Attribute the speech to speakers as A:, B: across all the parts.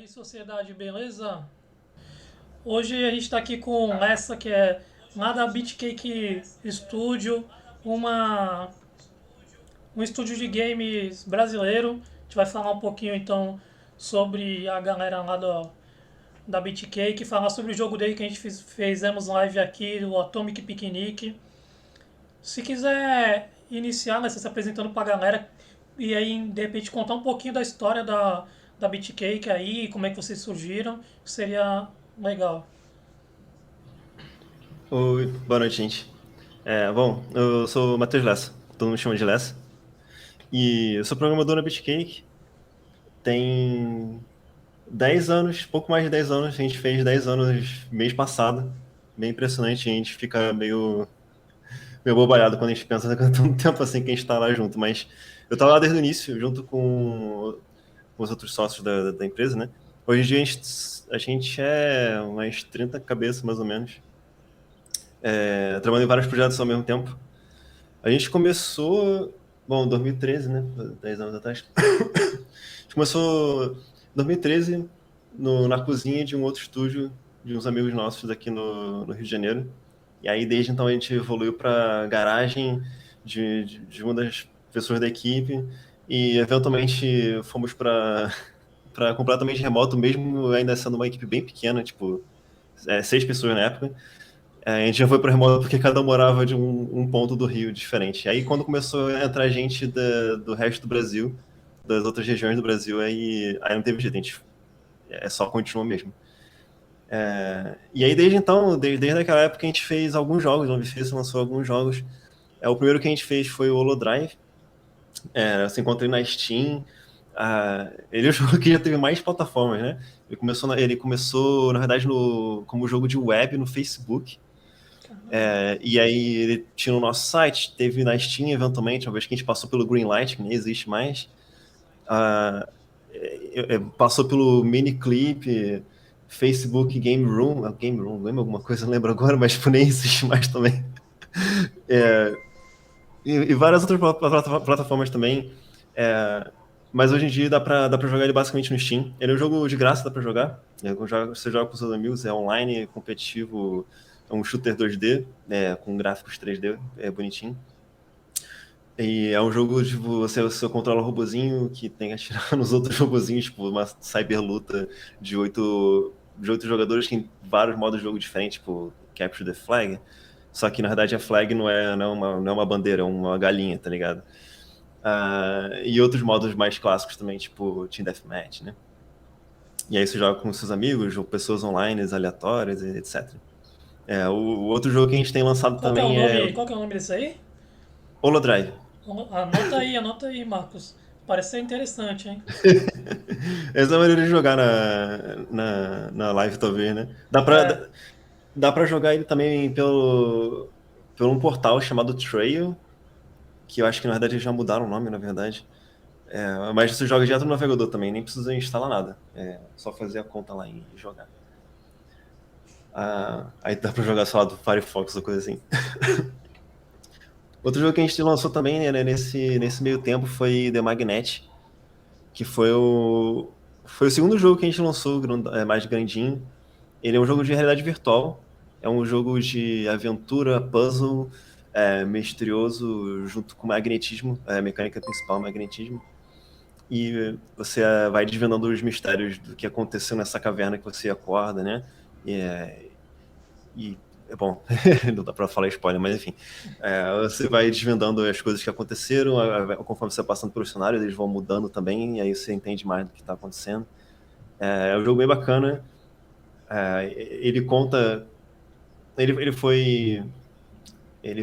A: aí, sociedade, beleza? Hoje a gente está aqui com essa que é lá da Beatcake Studio, uma, um estúdio de games brasileiro. A gente vai falar um pouquinho então sobre a galera lá da Beatcake, falar sobre o jogo dele que a gente fizemos live aqui, o Atomic Picnic. Se quiser iniciar, né, você se apresentando para a galera e aí de repente contar um pouquinho da história da Beatcake aí, como é que vocês surgiram, seria legal.
B: Oi, boa noite, gente. Bom, eu sou o Matheus Lessa, todo mundo me chama de Lessa. E eu sou programador na Bitcake. Tem 10 anos, pouco mais de 10 anos, a gente fez 10 anos mês passado. Bem impressionante, a gente fica meio bobalhado quando a gente pensa que é tanto tempo assim que a gente tá lá junto. Mas eu tava lá desde o início, junto com os outros sócios da empresa, né? Hoje em dia a gente é umas 30 cabeças, mais ou menos, trabalhando em vários projetos ao mesmo tempo. A gente começou, bom, em 2013, né? 10 anos atrás. A gente começou em 2013 na cozinha de um outro estúdio de uns amigos nossos aqui no Rio de Janeiro. E aí, desde então, a gente evoluiu para garagem de uma das pessoas da equipe e, eventualmente, fomos para completamente remoto, mesmo ainda sendo uma equipe bem pequena, tipo, 6 pessoas na época. A gente já foi para remoto porque cada um morava de um ponto do Rio diferente. Aí quando começou a entrar gente do resto do Brasil, das outras regiões do Brasil, aí não teve jeito, a gente só continuou mesmo. E aí desde então, desde aquela época a gente fez alguns jogos, o Ambifex lançou alguns jogos. O primeiro que a gente fez foi o Holodrive, se encontrei na Steam. Ele é o jogo que já teve mais plataformas, né? Ele começou na verdade, como jogo de web no Facebook.
A: Caramba.
B: E aí ele tinha no nosso site, teve na Steam eventualmente, uma vez que a gente passou pelo Greenlight, que nem existe mais. Ah, Passou pelo Miniclip, Facebook Game Room, lembra alguma coisa, não lembro agora, mas tipo, nem existe mais também. E várias outras plataformas também. É, mas hoje em dia dá pra jogar ele basicamente no Steam. Ele é um jogo de graça, dá pra jogar. Você joga com seus amigos, é online, competitivo, é um shooter 2D, com gráficos 3D, é bonitinho. E é um jogo, tipo, você controla um robozinho que tem que atirar nos outros robozinhos, tipo, uma cyberluta de oito jogadores que tem vários modos de jogo diferentes, tipo, Capture the Flag. Só que, na verdade, a flag não é uma bandeira, é uma galinha, tá ligado? E outros modos mais clássicos também, tipo Team Deathmatch, né? E aí você joga com seus amigos, ou pessoas online, aleatórias, etc. O outro jogo que a gente tem lançado
A: Qual que é o
B: também é
A: nome, qual que é o nome desse aí?
B: Holodrive.
A: Anota aí, Marcos. Parece ser interessante, hein?
B: Essa é a maneira de jogar na live, talvez, né?
A: É,
B: Dá pra jogar ele também pelo um portal chamado Trail, que eu acho que na verdade eles já mudaram o nome, na verdade. Mas você joga direto no navegador também, nem precisa instalar nada. É só fazer a conta lá e jogar. Aí dá pra jogar, sei lá, do Firefox ou coisa assim. Outro jogo que a gente lançou também, né, nesse meio tempo foi The Magnet, que foi o segundo jogo que a gente lançou, mais grandinho. Ele é um jogo de realidade virtual, é um jogo de aventura, puzzle, misterioso, junto com magnetismo, a mecânica principal, magnetismo. E você vai desvendando os mistérios do que aconteceu nessa caverna que você acorda, né? E, é, é bom, não dá pra falar spoiler, mas enfim. Você vai desvendando as coisas que aconteceram, conforme você vai passando pelos cenários, eles vão mudando também, e aí você entende mais do que tá acontecendo. É um jogo bem bacana. Ele conta. Ele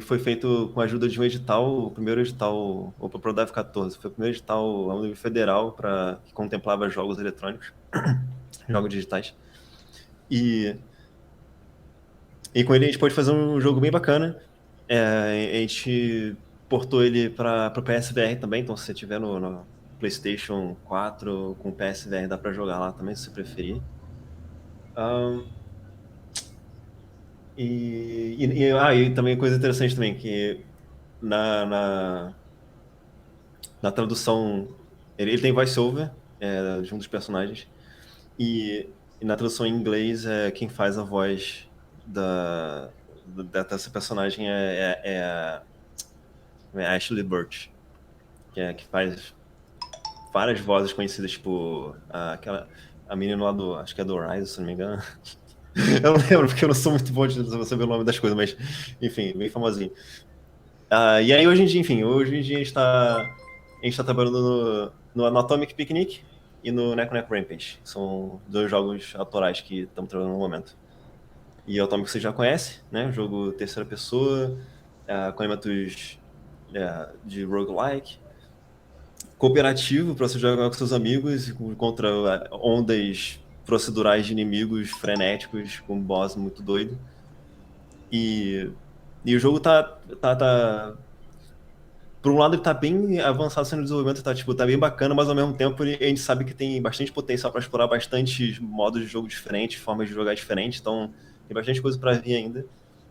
B: foi feito com a ajuda de um edital, o primeiro edital, o ProDev 14, foi o primeiro edital a nível federal que contemplava jogos eletrônicos, jogos digitais. E, e com ele a gente pode fazer um jogo bem bacana. A gente portou ele para o PSVR também, então se você tiver no PlayStation 4 com PSVR dá para jogar lá também, se você preferir. Ahn, e também coisa interessante também, que na, na, na tradução, ele tem voice-over de um dos personagens. e na tradução em inglês, quem faz a voz da, dessa personagem é a Ashley Burch, que faz várias vozes conhecidas, tipo a menina lá do, acho que é do Horizon, se não me engano. Eu não lembro, porque eu não sou muito bom de saber o nome das coisas, mas, enfim, bem famosinho. E aí, hoje em dia, enfim, hoje em dia a gente tá trabalhando no Anatomic Picnic e no Neco Neco Rampage. São dois jogos autorais que estamos trabalhando no momento. E o Atomic você já conhece, né? Jogo terceira pessoa, com elementos de roguelike, cooperativo para você jogar com seus amigos contra ondas procedurais de inimigos frenéticos, com um boss muito doido. E, e o jogo tá. Por um lado, ele tá bem avançado sendo desenvolvimento, tá bem bacana, mas ao mesmo tempo a gente sabe que tem bastante potencial para explorar bastante modos de jogo diferentes, formas de jogar diferentes, então tem bastante coisa para vir ainda.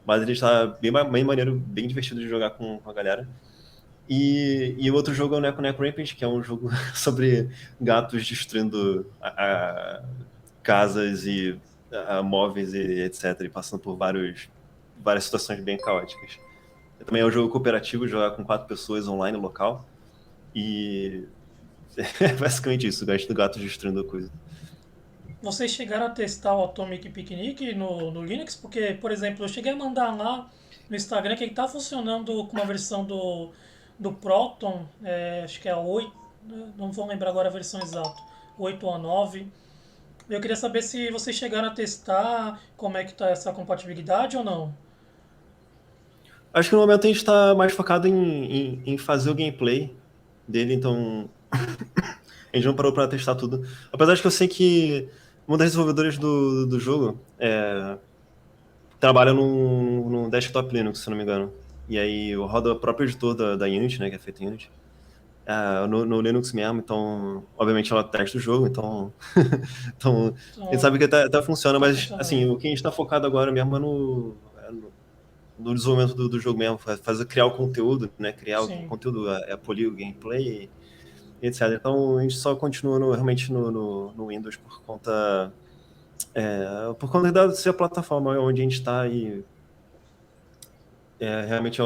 B: Mas ele está bem maneiro, bem divertido de jogar com a galera. E o outro jogo é o Neco Neco Rampage, que é um jogo sobre gatos destruindo casas e móveis e etc. E passando por várias situações bem caóticas. Também é um jogo cooperativo, jogar com 4 pessoas online local. E é basicamente isso, o gato destruindo a coisa.
A: Vocês chegaram a testar o Atomic Picnic no Linux? Porque, por exemplo, eu cheguei a mandar lá no Instagram que ele está funcionando com uma versão do Proton, acho que é a 8, não vou lembrar agora a versão exata, 8 ou a 9. Eu queria saber se vocês chegaram a testar, como é que está essa compatibilidade ou não.
B: Acho que no momento a gente está mais focado em fazer o gameplay dele, então a gente não parou para testar tudo. Apesar de que eu sei que uma das desenvolvedoras do jogo trabalha num desktop Linux, se não me engano. E aí roda o próprio editor da Unity, né, que é feito em Unity. No Linux mesmo, então, obviamente ela testa o jogo, então, então a gente
A: Então,
B: sabe que até funciona,
A: está
B: mas assim,
A: funcionando.
B: o que a gente está focado agora mesmo no desenvolvimento do jogo mesmo, criar o conteúdo, né, criar o
A: Sim.
B: conteúdo, polir o gameplay, etc. Então a gente só continua realmente no Windows por conta da ser a plataforma onde a gente está e realmente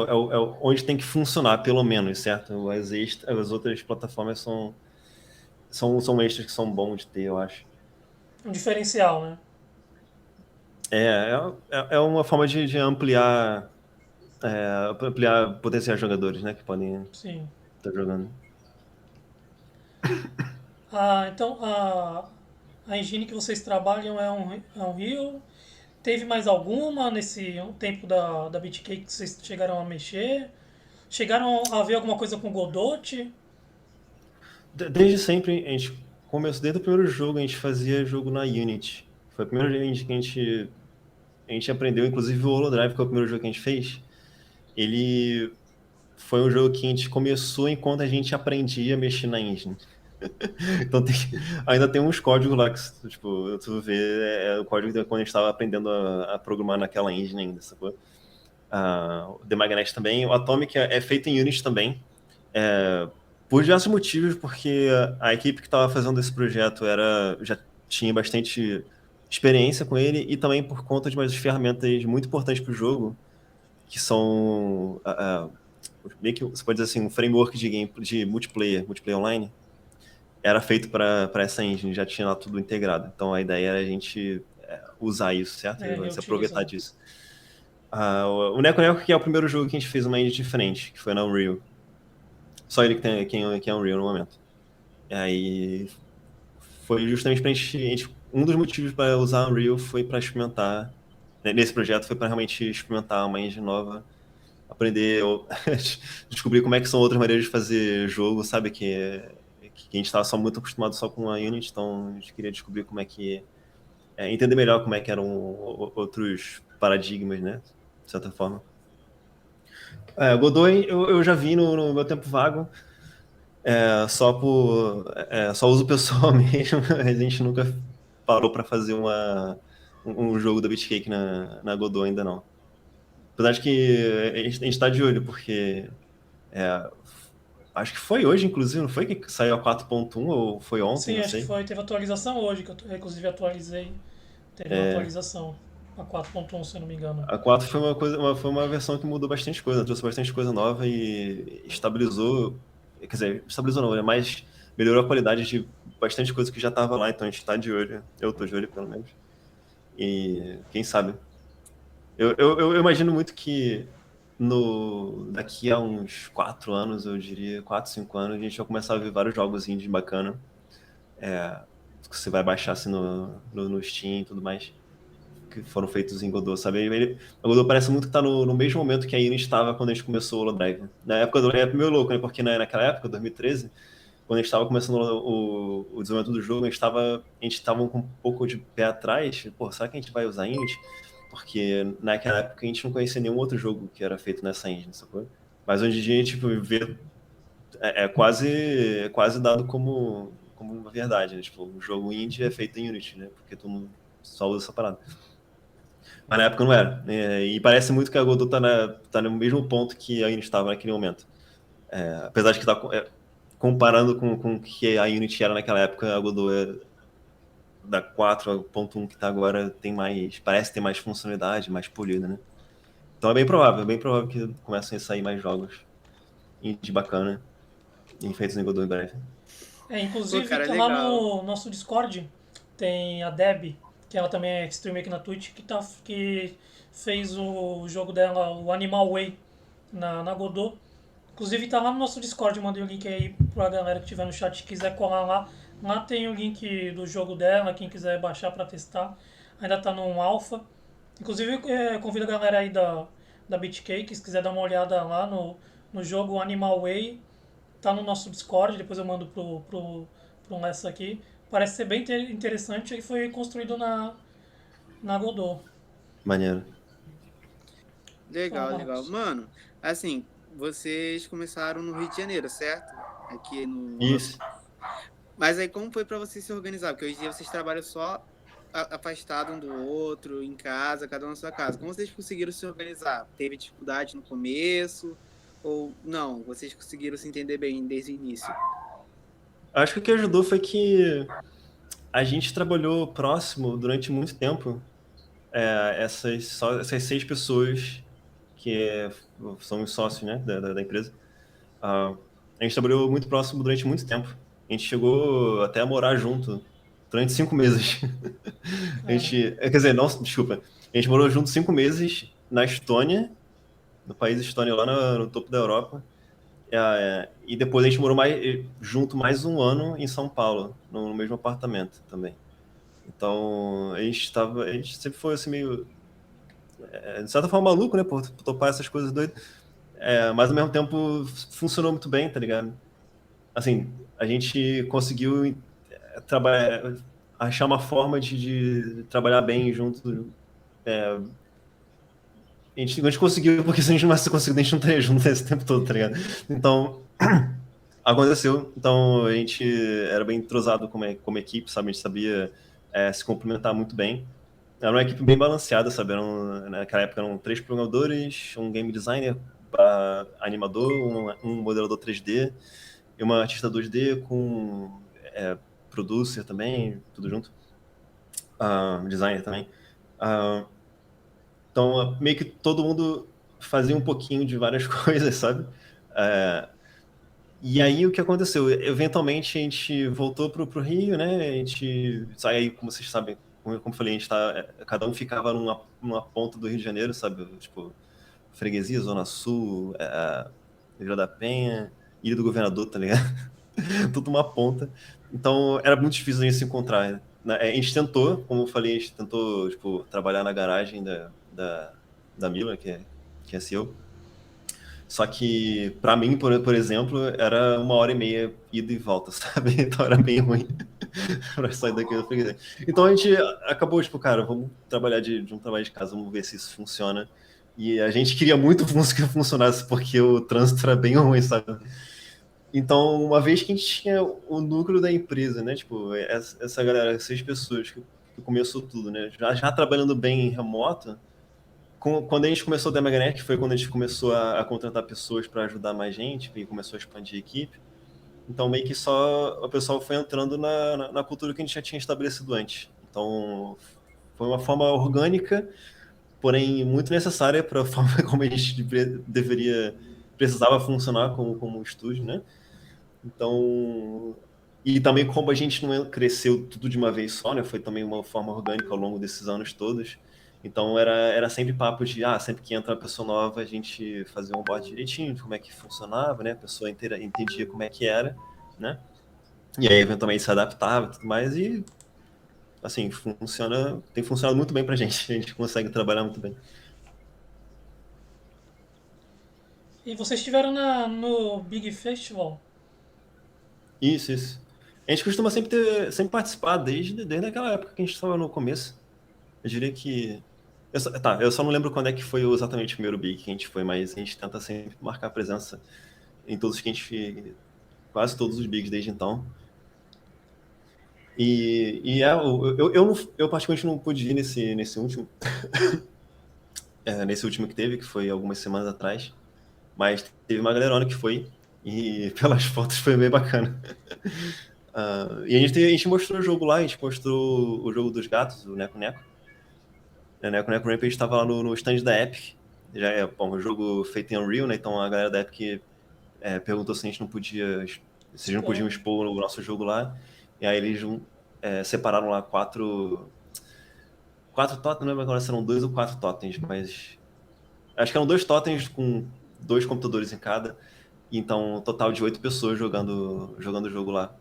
B: onde tem que funcionar, pelo menos, certo? As outras plataformas são extras que são bons de ter, eu acho.
A: Um diferencial, né?
B: É uma forma de ampliar potenciais jogadores, né, que podem
A: Sim.
B: estar jogando.
A: Então, a engine que vocês trabalham é um Rio. Teve mais alguma nesse tempo da BitCake que vocês chegaram a mexer? Chegaram a ver alguma coisa com Godot?
B: Desde sempre, a gente começou, desde o primeiro jogo, a gente fazia jogo na Unity. Foi o primeiro jogo que a gente aprendeu, inclusive o Holodrive, que é o primeiro jogo que a gente fez. Ele foi um jogo que a gente começou enquanto a gente aprendia a mexer na engine. Então ainda tem uns códigos lá que, tipo, tu vê, o código de quando a gente estava aprendendo a programar naquela engine ainda, sacou? O The Magnet também. O Atomic é feito em Unity também. Por diversos motivos, porque a equipe que estava fazendo esse projeto já tinha bastante experiência com ele e também por conta de umas ferramentas muito importantes para o jogo, que são meio que você pode dizer assim, um framework de multiplayer online, era feito para essa engine, já tinha lá tudo integrado. Então a ideia era a gente usar isso, certo? E se aproveitar
A: Reutilizar.
B: disso. O Neco Neco, que é o primeiro jogo que a gente fez uma engine diferente, que foi na Unreal. Só ele que é Unreal no momento. E aí foi justamente para um dos motivos para usar Unreal foi para experimentar, né, nesse projeto foi para realmente experimentar uma engine nova, aprender, descobrir como é que são outras maneiras de fazer jogo, sabe, que a gente estava só muito acostumado só com a Unity, então a gente queria descobrir como é que, entender melhor como é que eram outros paradigmas, né, de certa forma. Godoy eu já vi no meu tempo vago, só uso pessoal mesmo, a gente nunca parou para fazer um jogo da Beatcake na Godot ainda não. Apesar de que a gente tá de olho, porque Acho que foi hoje, inclusive, não foi que saiu a 4.1 ou foi ontem,
A: Sim,
B: não
A: acho que
B: sei.
A: foi. Teve atualização hoje, que eu inclusive atualizei. Teve uma
B: É,
A: atualização. A 4.1, se eu não me engano.
B: a 4 foi uma coisa, foi uma versão que mudou bastante coisa, trouxe bastante coisa nova e estabilizou, quer dizer, estabilizou não, né? Mas melhorou a qualidade de bastante coisa que já estava lá, então a gente está de olho, eu tô de olho pelo menos. E quem sabe? Eu imagino muito que daqui a uns 4 anos, eu diria, 4, 5 anos, a gente vai começar a ver vários jogos indie bacana, que você vai baixar assim no Steam e tudo mais, que foram feitos em Godot, sabe? O Godot parece muito que tá no mesmo momento que a Unity estava quando a gente começou o Holodrive. Na época do é meio louco, né? Porque naquela época, 2013, quando a gente estava começando o desenvolvimento do jogo, a gente tava com um pouco de pé atrás. Pô, será que a gente vai usar Unity? Porque naquela época a gente não conhecia nenhum outro jogo que era feito nessa engine, sacou? Mas hoje em dia a gente tipo, vê, é quase dado como uma verdade, né? Tipo, o jogo indie é feito em Unity, né? Porque tu não só usa essa parada. Mas na época não era. E parece muito que a Godot tá no mesmo ponto que a Unity estava naquele momento. Apesar de que comparando com o que a Unity era naquela época, a Godot da 4.1 que tá agora parece ter mais funcionalidade, mais polida, né? Então é bem provável que comecem a sair mais jogos indie bacana e feitos em Godot em breve.
A: É,
C: Pô,
A: inclusive
C: cara,
A: lá
C: legal.
A: no nosso Discord tem a Deb, que ela também é streamer aqui na Twitch, que fez o jogo dela, o Animal Way, na Godot. Inclusive tá lá no nosso Discord, mandei o link aí pra galera que tiver no chat que quiser colar lá. Lá tem o link do jogo dela, quem quiser baixar pra testar. Ainda tá no alpha. Inclusive convido a galera aí da Beatcake, se quiser dar uma olhada lá no jogo Animal Way. Tá no nosso Discord, depois eu mando pro Lessa aqui. Parece ser bem interessante e foi construído na Godot.
B: Maneiro.
A: Fala,
C: Legal, legal.
A: Marcos.
C: Mano, assim, vocês começaram no Rio de Janeiro, certo? Aqui no nosso.
B: Isso.
C: Mas aí como foi pra vocês se organizar? Porque hoje em dia vocês trabalham só afastado um do outro, em casa, cada um na sua casa. Como vocês conseguiram se organizar? Teve dificuldade no começo? Ou não? Vocês conseguiram se entender bem desde o início?
B: Acho que o que ajudou foi que a gente trabalhou próximo durante muito tempo. Essas 6 pessoas que são os sócios, né, da empresa. Ah, a gente trabalhou muito próximo durante muito tempo. A gente chegou até a morar junto durante 5 meses.
A: Cara,
B: Quer dizer, não, desculpa. A gente morou junto 5 meses na Estônia, no país Estônia, lá no topo da Europa. E depois a gente morou junto mais um ano em São Paulo, no mesmo apartamento também. Então, a gente sempre foi assim meio, de certa forma, maluco, né, por topar essas coisas doidas. Mas ao mesmo tempo funcionou muito bem, tá ligado? Assim, a gente conseguiu trabalhar, achar uma forma de trabalhar bem junto. A gente conseguiu, porque se a gente não tivesse conseguido, a gente não estaria junto esse tempo todo, tá ligado? Então, aconteceu. Então, a gente era bem entrosado como equipe, sabe? A gente sabia se complementar muito bem. Era uma equipe bem balanceada, sabe? Naquela época eram 3 programadores, um game designer, animador, um modelador 3D e uma artista 2D com producer também, tudo junto. Designer também. Ah, então, meio que todo mundo fazia um pouquinho de várias coisas, sabe? É, e aí, o que aconteceu? Eventualmente, a gente voltou pro Rio, né? A gente aí, como vocês sabem, como eu falei, cada um ficava numa ponta do Rio de Janeiro, sabe? Tipo, Freguesia, Zona Sul, Vila da Penha, Ilha do Governador, tá ligado? Tudo uma ponta. Então, era muito difícil a gente se encontrar, né? A gente tentou, como eu falei, a gente tentou, tipo, trabalhar na garagem da Mila, que é CEO. Só que, pra mim, por exemplo, era 1 hora e meia ida e volta, sabe? Então era bem ruim pra sair daqui da freguesia. Então a gente acabou, tipo, cara, vamos trabalhar de um trabalho de casa, vamos ver se isso funciona. E a gente queria muito que funcionasse, porque o trânsito era bem ruim, sabe? Então, uma vez que a gente tinha o núcleo da empresa, né? Tipo, essa galera, 6 pessoas que começou tudo, né? Já trabalhando bem em remoto, Quando a gente começou a Demagnec, foi quando a gente começou a contratar pessoas para ajudar mais gente e começou a expandir a equipe. Então, meio que só o pessoal foi entrando na cultura que a gente já tinha estabelecido antes. Então, foi uma forma orgânica, porém muito necessária para a forma como a gente precisava funcionar como estúdio, né? Então, e também como a gente não cresceu tudo de uma vez só, né? Foi também uma forma orgânica ao longo desses anos todos. Então era sempre papo de, sempre que entra uma pessoa nova, a gente fazia um onboard direitinho, de como é que funcionava, né? A pessoa inteira entendia como é que era, né? E aí eventualmente se adaptava e tudo mais e assim, tem funcionado muito bem pra gente. A gente consegue trabalhar muito bem.
A: E vocês estiveram no Big Festival?
B: Isso. A gente costuma sempre participar desde aquela época que a gente estava no começo. Eu diria que. Eu só não lembro quando é que foi exatamente o primeiro Big que a gente foi, mas a gente tenta sempre marcar presença em todos que a gente. Quase todos os Bigs desde então. Eu particularmente não pude ir nesse último. Nesse último que teve, que foi algumas semanas atrás. Mas teve uma galerona que foi. E pelas fotos foi bem bacana. E a gente mostrou o jogo lá, a gente mostrou o jogo dos gatos, o Neco Neco. O Neco Neco Rampage estava lá no stand da Epic. Já é, bom, um jogo feito em Unreal, né? Então a galera da Epic perguntou se a gente não podia, se eles não podiam expor o nosso jogo lá. E aí eles separaram lá quatro totens, não lembro agora se eram 2 ou 4 totens, mas acho que eram 2 totens com 2 computadores em cada. Então, um total de 8 pessoas jogando o jogo lá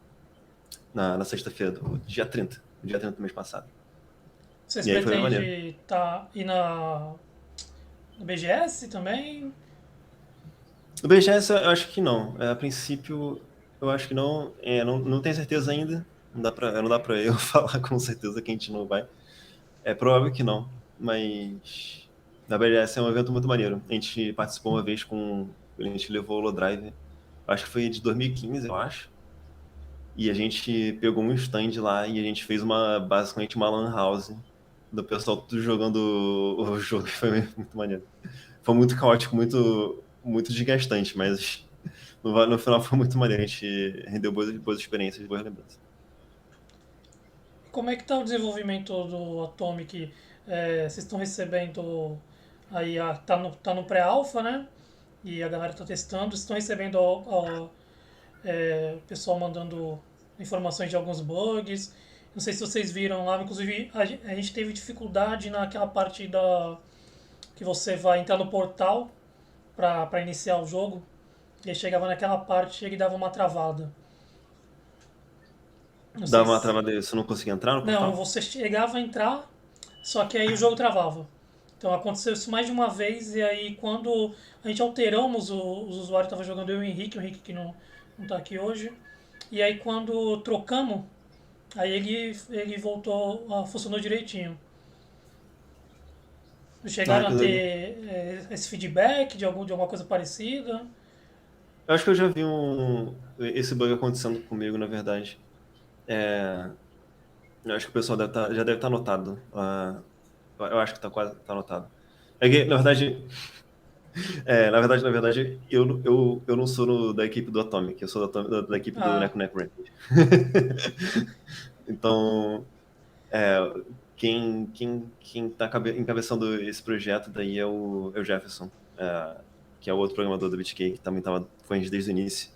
B: na sexta-feira, do dia 30 do mês passado.
A: Vocês
B: E aí foi bem maneiro.
A: pretendem ir no BGS também?
B: No BGS eu acho que não. A princípio, eu acho que não. Não tenho certeza ainda. Não dá pra eu falar com certeza que a gente não vai. É provável que não. Mas na BGS é um evento muito maneiro. A gente participou uma vez a gente levou o Holodrive. Acho que foi de 2015, eu acho. E a gente pegou um stand lá e a gente fez basicamente uma lan house do pessoal tudo jogando o jogo. Foi muito maneiro. Foi muito caótico, muito desgastante, mas no final foi muito maneiro. A gente rendeu boas experiências, boas lembranças.
A: Como é que está o desenvolvimento do Atomic? Vocês estão recebendo aí, tá no pré-alpha, né? E a galera está testando, estão recebendo o pessoal mandando informações de alguns bugs. Não sei se vocês viram lá, inclusive a gente teve dificuldade naquela parte que você vai entrar no portal para iniciar o jogo. E aí chegava naquela parte e ele dava uma travada. Não sei
B: Dava uma
A: se.
B: travada aí, você não conseguia entrar no
A: Não,
B: portal?
A: você chegava a entrar, só que aí o jogo travava. Então aconteceu isso mais de uma vez, e aí quando a gente alteramos, os usuários estavam jogando eu e o Henrique que não tá aqui hoje. E aí quando trocamos, aí ele voltou, funcionou direitinho.
B: Ah,
A: Chegaram a
B: que doido.
A: ter esse feedback de alguma coisa parecida.
B: Eu acho que eu já vi esse bug acontecendo comigo, na verdade. É, eu acho que o pessoal já deve estar anotado. Eu acho que quase tá anotado. É que, na verdade, eu não sou da equipe do Atomic, eu sou da equipe do
A: Ah,
B: Neco Neco Rampage. Então, é, quem tá encabeçando esse projeto daí é o Jefferson, que é o outro programador do BitCake, que também tava com a gente desde o início.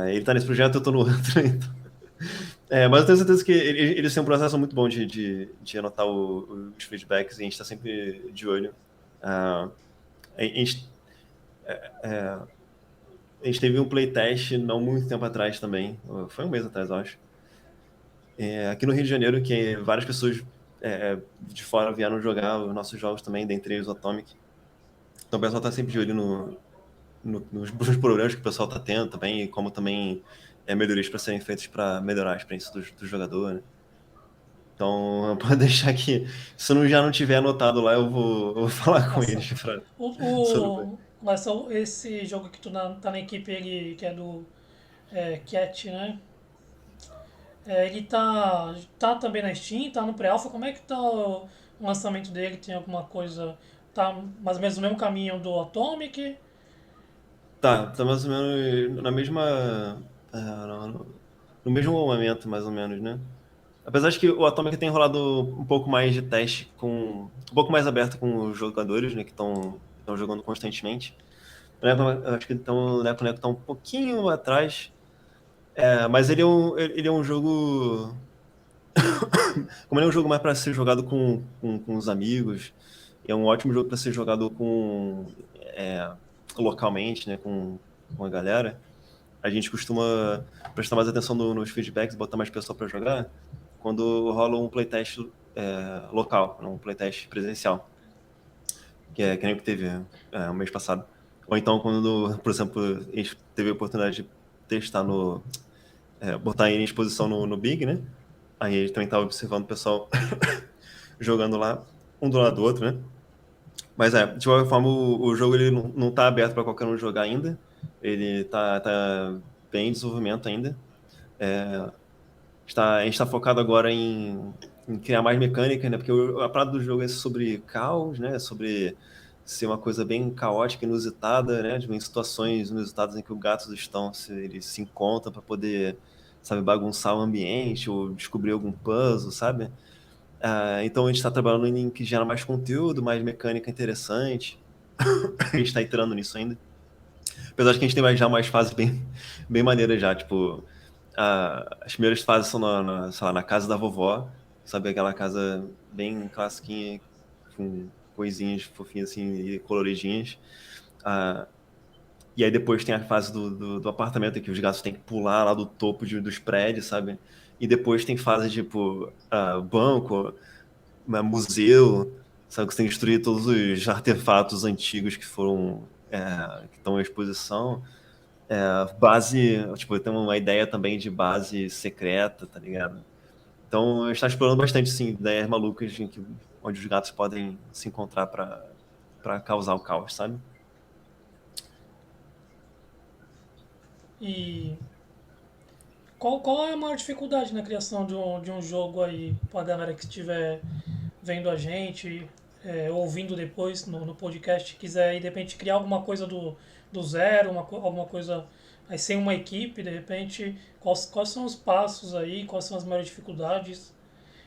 B: Ele tá nesse projeto, eu tô no outro. Então. Mas eu tenho certeza que eles têm um processo muito bom de anotar os feedbacks e a gente tá sempre de olho. A gente, a gente teve um playtest não muito tempo atrás também, foi um mês atrás, eu acho. Aqui no Rio de Janeiro, que várias pessoas de fora vieram jogar os nossos jogos também, dentre eles o Atomic. Então o pessoal tá sempre de olho nos problemas que o pessoal tá tendo também, e como também melhorias para serem feitas para melhorar a experiência do jogador, né? Então, pode deixar que, se eu já não tiver anotado lá, eu vou falar com
A: essa.
B: eles
A: O,
B: sobre.
A: esse jogo que tu tá na equipe, ele que é do Cat, né? Ele tá também na Steam, tá no pré-alpha. Como é que tá o lançamento dele? Tem alguma coisa tá mais ou menos no mesmo caminho do Atomic?
B: Tá mais ou menos na mesma. No mesmo momento, mais ou menos, né? Apesar de que o Atomic tem rolado um pouco mais de teste com. Um pouco mais aberto com os jogadores, né? Que estão jogando constantemente. Eu acho que o Neco Neco tá um pouquinho atrás. Mas ele é um jogo. Como ele é um jogo mais para ser jogado com os amigos, é um ótimo jogo para ser jogado localmente, né? Com a galera. A gente costuma prestar mais atenção nos feedbacks, botar mais pessoal para jogar, quando rola um playtest local, um playtest presencial, que nem o que teve o mês passado. Ou então quando, por exemplo, a gente teve a oportunidade de testar botar em exposição no Big, né? Aí a gente também estava observando o pessoal jogando lá, um do lado do outro, né? Mas de qualquer forma, o jogo ele não tá aberto para qualquer um jogar ainda. Ele tá bem em desenvolvimento ainda. A gente está focado agora em criar mais mecânica, né? Porque a parada do jogo é sobre caos, né? Sobre ser uma coisa bem caótica, inusitada, né? Em situações inusitadas em que os gatos eles se encontram para poder, sabe, bagunçar o ambiente ou descobrir algum puzzle, sabe? Então a gente está trabalhando em que gera mais conteúdo, mais mecânica interessante. A gente está entrando nisso ainda. Apesar de que a gente tem já mais fases bem maneiras já, tipo, as primeiras fases são sei lá, na casa da vovó, sabe, aquela casa bem classiquinha, com coisinhas fofinhas assim e coloridinhas. E aí depois tem a fase do apartamento, que os gatos têm que pular lá do topo dos prédios, sabe? E depois tem fase tipo banco, museu, sabe, que você tem que destruir todos os artefatos antigos que que estão em exposição. Base, tipo, tem uma ideia também de base secreta, tá ligado? Então a gente tá explorando bastante, sim, ideias malucas onde os gatos podem se encontrar para causar o caos, sabe?
A: E qual é a maior dificuldade na criação de um jogo aí, pra galera que estiver vendo a gente, ouvindo depois no podcast, quiser aí, de repente criar alguma coisa do zero, alguma coisa aí sem uma equipe, de repente, quais são os passos aí, quais são as maiores dificuldades?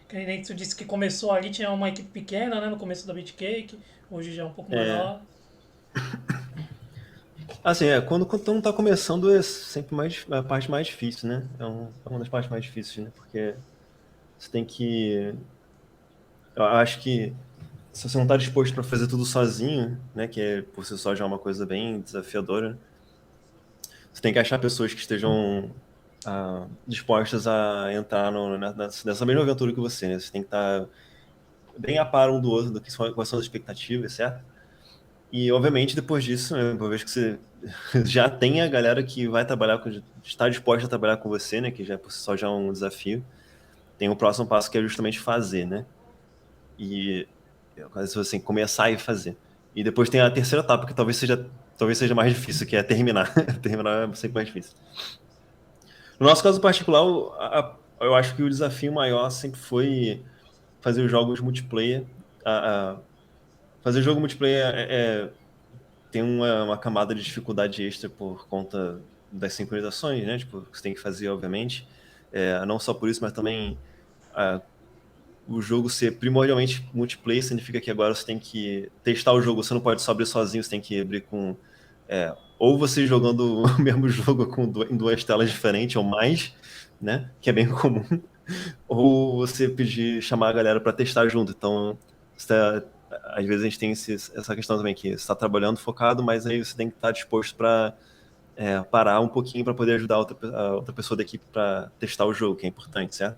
A: Que nem tu disse que começou ali, tinha uma equipe pequena, né, no começo da Bitcake, hoje já é um pouco
B: É,
A: maior.
B: assim, quando não tá começando é sempre a parte mais difícil, né? É uma das partes mais difíceis, né? Porque você tem que. Eu acho que se você não tá disposto para fazer tudo sozinho, né? Que por si só já é uma coisa bem desafiadora, você tem que achar pessoas que estejam dispostas a entrar nessa mesma aventura que você, né? Você tem que estar bem a par um do outro quais são as expectativas, certo? E, obviamente, depois disso, né, uma vez que você já tem a galera que vai está disposta a trabalhar com você, né? Que já por si só já é um desafio. Tem o próximo passo que é justamente fazer, né? E assim, começar e fazer. E depois tem a terceira etapa, que talvez seja mais difícil, que é terminar. Terminar é sempre mais difícil. No nosso caso particular, eu acho que o desafio maior sempre foi fazer os jogos multiplayer. Fazer jogo multiplayer tem uma camada de dificuldade extra por conta das sincronizações, né? Tipo, que você tem que fazer, obviamente. Não só por isso, mas também o jogo ser primordialmente multiplayer significa que agora você tem que testar o jogo. Você não pode só abrir sozinho, você tem que abrir com... ou você jogando o mesmo jogo em duas telas diferentes ou mais, né? Que é bem comum. Ou você chamar a galera para testar junto. Então, às vezes a gente tem essa questão também, que você está trabalhando focado, mas aí você tem que estar disposto para parar um pouquinho para poder ajudar a outra pessoa da equipe para testar o jogo, que é importante, certo?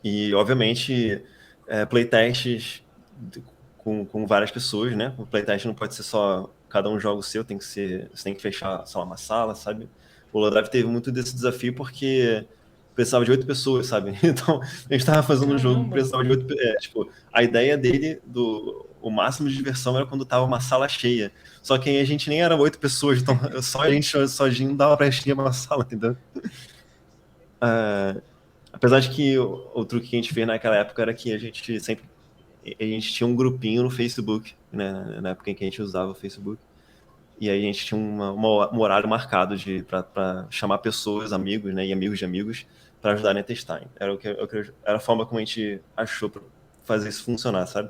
B: E, obviamente, playtests com várias pessoas, né? O playtest não pode ser só cada um joga o seu, você tem que fechar, sei lá, uma sala, sabe? O Lodrive teve muito desse desafio porque precisava de 8 pessoas, sabe? Então, a gente tava fazendo um jogo que
A: Caramba!
B: precisava de 8 pessoas. Tipo, a ideia dele, o máximo de diversão era quando tava uma sala cheia. Só que aí a gente nem era 8 pessoas, então só a gente sozinho não dava pra encher uma sala, entendeu? Apesar de que o truque que a gente fez naquela época era que a gente sempre a gente tinha um grupinho no Facebook, né, na época em que a gente usava o Facebook. E aí a gente tinha um horário marcado para chamar pessoas, amigos, né, e amigos de amigos, para ajudarem a testar. Era a forma como a gente achou para fazer isso funcionar, sabe?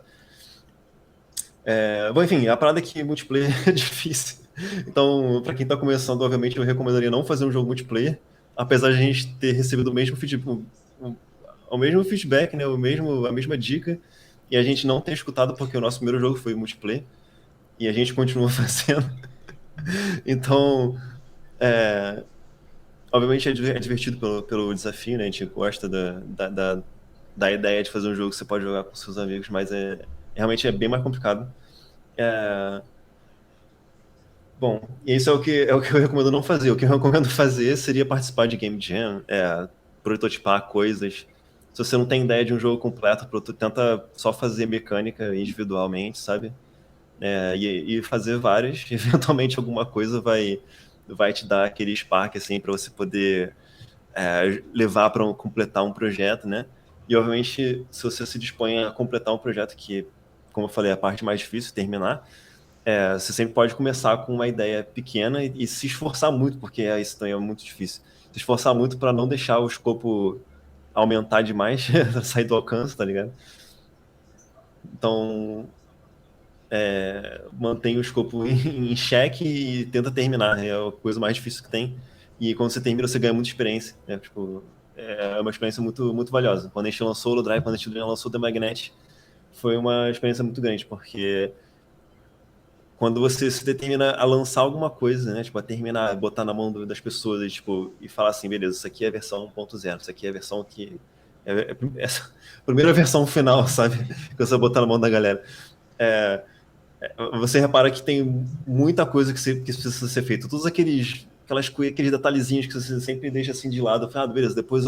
B: Bom, enfim, a parada é que multiplayer é difícil. Então, para quem tá começando, obviamente, eu recomendaria não fazer um jogo multiplayer, apesar de a gente ter recebido o mesmo feedback, o mesmo feedback, né, a mesma dica, e a gente não ter escutado porque o nosso primeiro jogo foi multiplayer, e a gente continua fazendo. Então, é, obviamente é divertido pelo desafio, né? A gente gosta da ideia de fazer um jogo que você pode jogar com seus amigos, mas realmente é bem mais complicado. É, bom, e isso é o que eu recomendo não fazer. O que eu recomendo fazer seria participar de Game Jam, prototipar coisas. Se você não tem ideia de um jogo completo, tenta só fazer mecânica individualmente, sabe? E fazer várias. Eventualmente alguma coisa vai te dar aquele spark assim para você poder levar para completar um projeto, né? E obviamente, se você se dispõe a completar um projeto que, como eu falei, é a parte mais difícil, terminar, você sempre pode começar com uma ideia pequena e se esforçar muito, porque isso também é muito difícil. Se esforçar muito para não deixar o escopo aumentar demais, sair do alcance, tá ligado? Então, mantém o escopo em xeque e tenta terminar. É a coisa mais difícil que tem. E quando você termina, você ganha muita experiência. Né? Tipo, é uma experiência muito, muito valiosa. Quando a gente lançou o Holodrive, quando a gente lançou o The Magnet, foi uma experiência muito grande, porque quando você se determina a lançar alguma coisa, né? Tipo, a terminar, botar na mão das pessoas e, tipo, e falar assim, beleza, isso aqui é a versão 1.0, isso aqui é a versão que... essa primeira versão final, sabe? Que você botar na mão da galera. É, você repara que tem muita coisa que precisa ser feita. Todos aqueles detalhezinhos que você sempre deixa assim de lado. Beleza, depois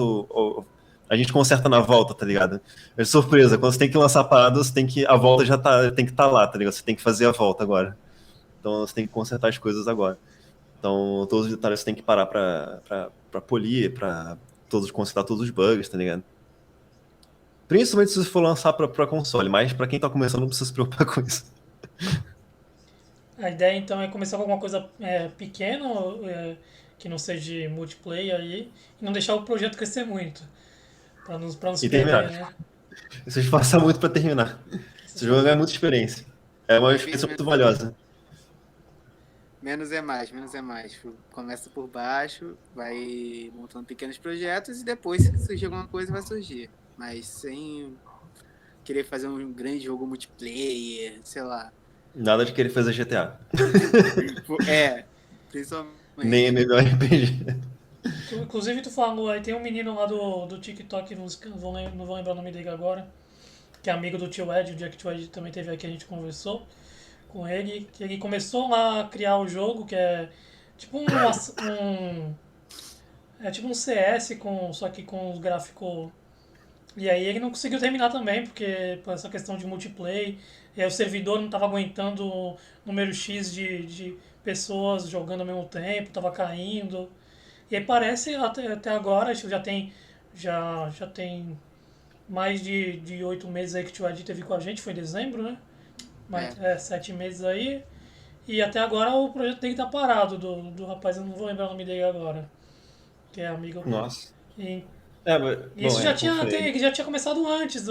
B: a gente conserta na volta, tá ligado? É surpresa, quando você tem que lançar a parada, a volta já tem que estar lá, tá ligado? Você tem que fazer a volta agora. Então você tem que consertar as coisas agora. Então todos os detalhes você tem que parar pra polir, consertar todos os bugs, tá ligado? Principalmente se você for lançar pra console, mas pra quem tá começando não precisa se preocupar com isso.
A: A ideia então é começar com alguma coisa pequena, que não seja de multiplayer aí, e não deixar o projeto crescer muito, pra não se
B: E
A: perder,
B: terminar.
A: né?
B: Você esforça muito pra terminar.
A: Se
B: Esse jogo é muita experiência. É uma
C: Difícil,
B: experiência muito valiosa.
C: menos é mais, menos é mais. Tipo, começa por baixo, vai montando pequenos projetos e depois, se surgir alguma coisa, vai surgir. Mas sem querer fazer um grande jogo multiplayer, sei lá.
B: Nada de querer fazer GTA. Nem
C: Principalmente.
B: MMORPG.
A: Inclusive tu falou aí, tem um menino lá do TikTok, não vou lembrar o nome dele agora, que é amigo do tio Ed, o dia que o tio Ed também teve aqui, a gente conversou com ele, que ele começou lá a criar o jogo, que é tipo é tipo um CS, só que com o gráfico. E aí ele não conseguiu terminar também, porque por essa questão de multiplayer, e aí o servidor não estava aguentando o número X de pessoas jogando ao mesmo tempo, estava caindo. E aí parece até agora, acho que já tem mais de 8 meses aí que o Tio Ed teve com a gente, foi em dezembro, né?
C: É.
A: Mas 7 meses aí. E até agora o projeto tem que estar parado do rapaz, eu não vou lembrar o nome dele agora, que é amigo.
B: Nossa.
A: E,
B: Mas,
A: e
B: bom,
A: isso já
B: como eu
A: tinha,
B: falei.
A: ele já tinha começado antes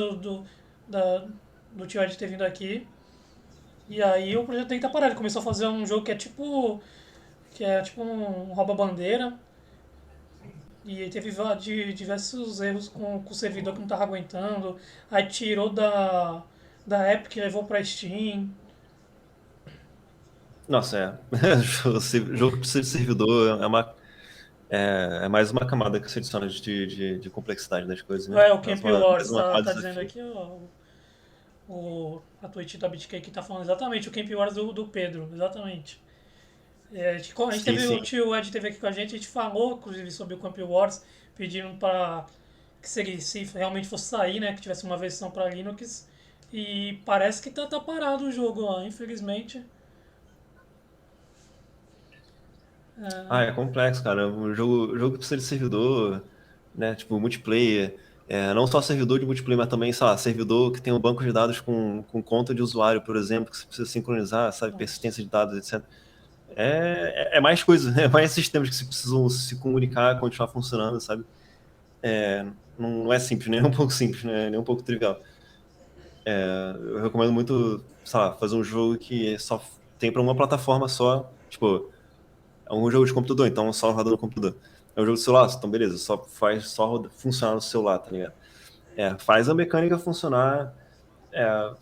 A: da, do Tio Ed ter vindo aqui. E aí o projeto tem que estar parado. Ele começou a fazer um jogo que é tipo um rouba-bandeira. E aí teve diversos erros com o servidor que não estava aguentando. Aí tirou da Epic e levou pra Steam.
B: Nossa, jogo que precisa de servidor é mais uma camada que se adiciona de complexidade das coisas, né?
A: O Camp
B: Mais
A: Wars
B: uma
A: tá
B: camada de
A: dizendo
B: desafio.
A: aqui, ó, a Twitch da BitCake tá falando exatamente o Camp Wars do Pedro, exatamente. A gente
B: Sim,
A: teve,
B: sim.
A: o tio Ed teve aqui com a gente falou, inclusive, sobre o Camp Wars, pedindo para que se realmente fosse sair, né, que tivesse uma versão para Linux. E parece que tá parado o jogo lá, infelizmente.
B: É complexo, cara. O jogo precisa de servidor, né? Tipo, multiplayer. Não só servidor de multiplayer, mas também, sei lá, servidor que tem um banco de dados com conta de usuário, por exemplo, que você precisa sincronizar, sabe,
A: Nossa.
B: persistência de dados, etc. É mais coisa, é mais sistemas que se precisam se comunicar, continuar funcionando, sabe? Não é simples, nem um pouco simples, né? Nem um pouco trivial. Eu recomendo muito, sei lá, fazer um jogo que só tem para uma plataforma só, tipo, é um jogo de computador, então só roda no computador. É um jogo de celular, então beleza, só funcionar no celular, tá ligado? Faz a mecânica funcionar,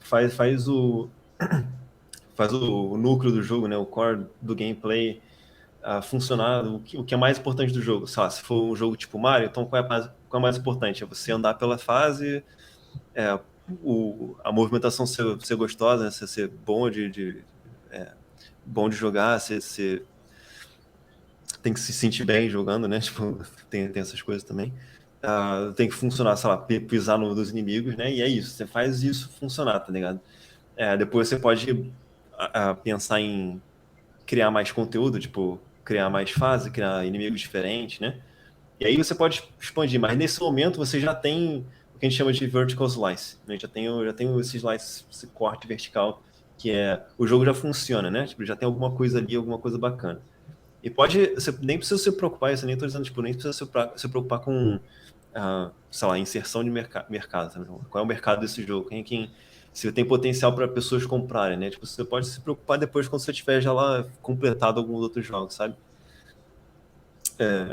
B: faz o núcleo do jogo, né, o core do gameplay funcionar, o que é mais importante do jogo. Sei lá, se for um jogo tipo Mario, então qual é mais importante? É você andar pela fase, é, a movimentação ser gostosa, né, ser bom bom de jogar, você tem que se sentir bem jogando, né? Tipo, tem essas coisas também. Tem que funcionar, sei lá, pisar nos inimigos, né? E é isso, você faz isso funcionar, tá ligado? Depois você pode pensar em criar mais conteúdo, tipo, criar mais fase, criar inimigos diferentes, né? E aí você pode expandir, mas nesse momento você já tem o que a gente chama de vertical slice, né? Já tem esse slice, esse corte vertical, que o jogo já funciona, né? Tipo, já tem alguma coisa ali, alguma coisa bacana. E você nem precisa se preocupar, isso eu nem tô dizendo, tipo, nem precisa se preocupar com, sei lá, inserção de mercado, sabe? Qual é o mercado desse jogo? Se tem potencial para pessoas comprarem, né? Tipo, você pode se preocupar depois quando você tiver já lá completado alguns outros jogos, sabe?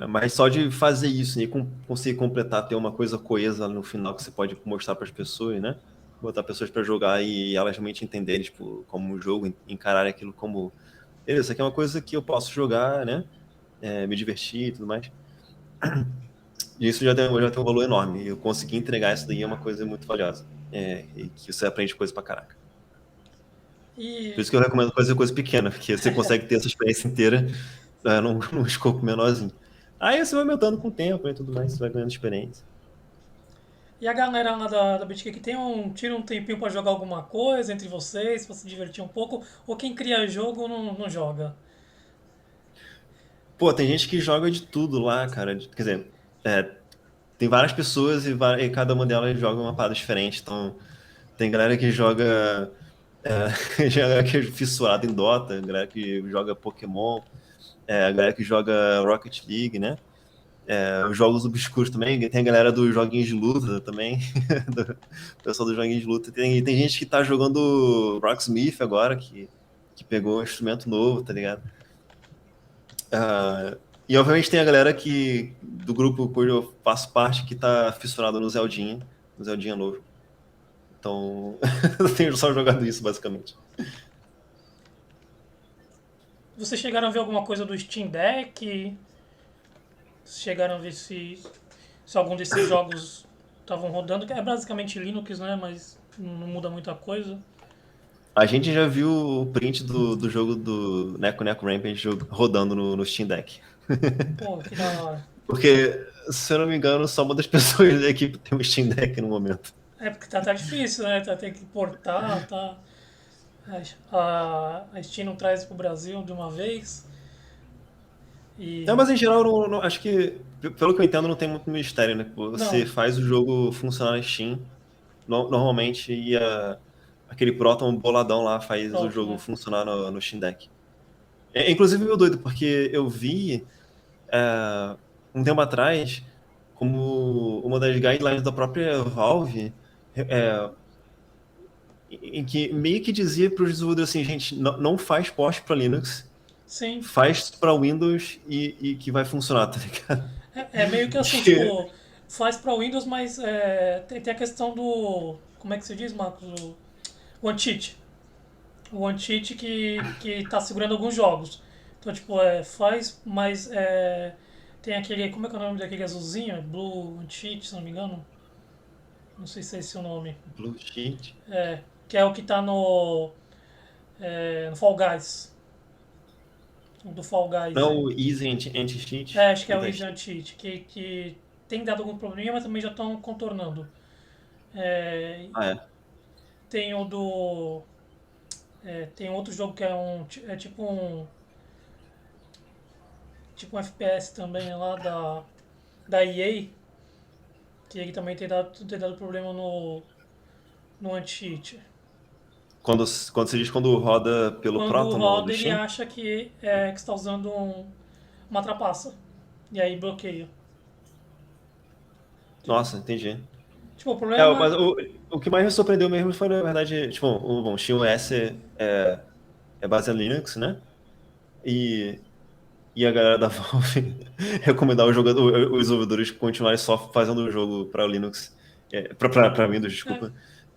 B: Mas só de fazer isso e conseguir completar, ter uma coisa coesa no final que você pode mostrar para as pessoas, né? Botar pessoas para jogar e elas realmente entenderem, tipo, como um jogo, encararem aquilo como, beleza, isso aqui é uma coisa que eu posso jogar, né? Me divertir e tudo mais. E isso já tem um valor enorme. E eu conseguir entregar isso daí é uma coisa muito valiosa. E que você aprende coisa pra caraca. Por
A: E,
B: isso que eu recomendo fazer coisa pequena, porque você consegue ter essa experiência inteira num escopo menorzinho. Aí você vai aumentando com o tempo e tudo mais, você vai ganhando experiência.
A: e a galera lá da BitKick tira um tempinho pra jogar alguma coisa entre vocês, pra se divertir um pouco, ou quem cria jogo não joga?
B: Pô, tem gente que joga de tudo lá, cara. Quer dizer, tem várias pessoas e cada uma delas joga uma parada diferente. Então, tem galera que joga. Galera que é fissurada em Dota, galera que joga Pokémon, a galera que joga Rocket League, né? Os jogos obscuros também, tem a galera dos joguinhos de luta também, do pessoal dos joguinhos de luta. Tem gente que tá jogando Rocksmith agora, que pegou um instrumento novo, tá ligado? E obviamente tem a galera do grupo cujo eu faço parte, que tá fissurado no Zeldinha novo. Então, eu tenho só jogado isso, basicamente.
A: Vocês chegaram a ver alguma coisa do Steam Deck? Chegaram a ver se algum desses jogos estavam rodando? Que é basicamente Linux, né? Mas não muda muita coisa.
B: A gente já viu o print do jogo do Neko Neko Rampage rodando no Steam Deck.
A: Pô, que da hora.
B: Porque, se eu não me engano, só uma das pessoas da equipe tem um Steam Deck no momento.
A: É porque tá difícil, né? Tem que importar, tá. A Steam não traz pro Brasil de uma vez.
B: Não,
A: E.
B: mas em geral, acho que, pelo que eu entendo, não tem muito mistério, né? Você
A: Não,
B: faz o jogo funcionar na Steam, normalmente aquele Proton boladão lá faz o
A: pronto,
B: jogo
A: né?
B: funcionar no Steam Deck. Inclusive, meu doido, porque eu vi um tempo atrás como uma das guidelines da própria Valve, é, em que meio que dizia para os desenvolvedores assim, gente, não faz post para Linux,
A: Sim.
B: faz para Windows e que vai funcionar, tá ligado?
A: É meio que assim,
B: Que-
A: tipo, faz pra Windows, mas tem a questão do. Como é que se diz, Marcos? O anti-cheat. O anti-cheat que tá segurando alguns jogos. Então, tipo, faz, mas tem aquele. Como é que é o nome daquele azulzinho? Blue Anti-cheat, se não me engano. Não sei se é esse o nome.
B: Blue Sheet.
A: Que é o que tá no Fall Guys. O do Fall Guys.
B: Não, o Easy Anti-Cheat.
A: Acho que é o Easy Anti-cheat. Que tem dado algum problema, mas também já estão contornando. É,
B: Ah, é.
A: tem o do. Tem outro jogo que é tipo um. Tipo um FPS também lá da EA. que ele também tem dado problema no anti-cheat.
B: Quando você diz quando roda pelo
A: Quando
B: Proton do
A: roda, ele
B: Steam?
A: acha que está usando uma trapaça. E aí bloqueia. Entendeu?
B: Nossa, entendi.
A: Tipo, o
B: Mas
A: problema.
B: o que mais me surpreendeu mesmo foi, na verdade, tipo, bom, o SteamOS é baseado em Linux, né? E, e a galera da Valve recomendar os desenvolvedores continuarem só fazendo o jogo para Linux, para Windows,
A: É,
B: desculpa,